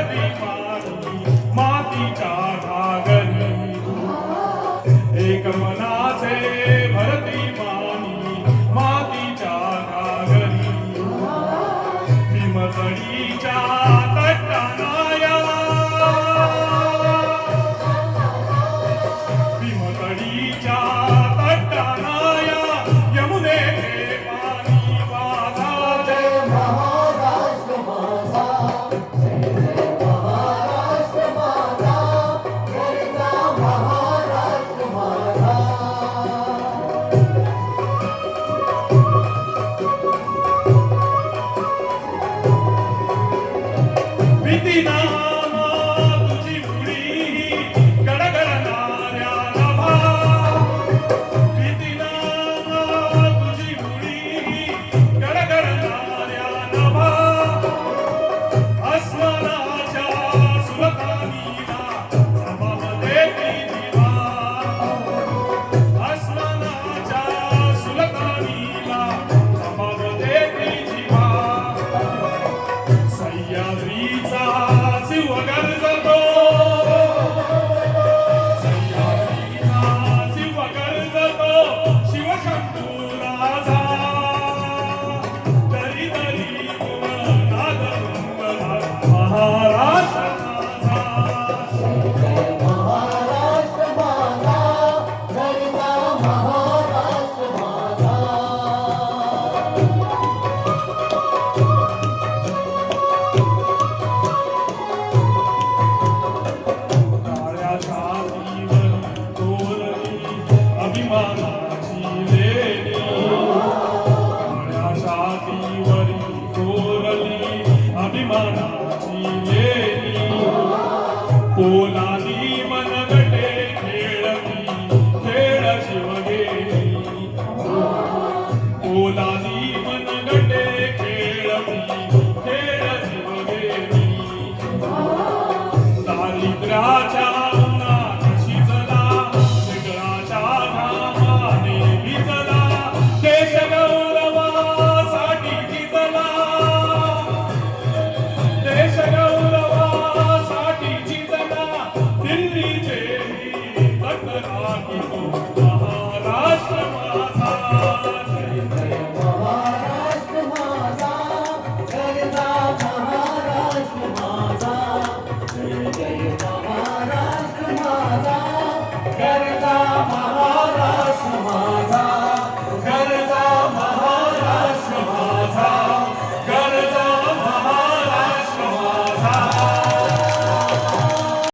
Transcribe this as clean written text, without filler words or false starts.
भरती माती मातीच्या घागरी एक मनाचे भरती मानी मातीच्या घागरी भीमतडीच्या तटानाया भीमतडीच्या तटानाया यमुनेचे पाणी वाहा जय महाराष्ट्र माझा, जय महाराष्ट्र माझा, घरचा महाराष्ट्र माझा. भीती नामा तुझी उडी गडगडणाऱ्या नभा भीती नामा तुझी उडी गडगडणाऱ्या नभा अस्मनाच्या सुलतानीला सबाब देती दिवा अस्मनाच्या सुलतानीला सबाब देती दिवा सह्याद्रीचा शिव गरजतो सह्याद्रीचा शिव गरजतो शिवशंभू राजा दरी दरी नाद मंगला महाराष्ट्र माझा जय महाराष्ट्र माझा, घरचा महाराष्ट्र माझा. काळ्या छातीवर तोरली अभिमानाची लेणी काळ्या छातीवर तोरली अभिमानाची लेणी पोला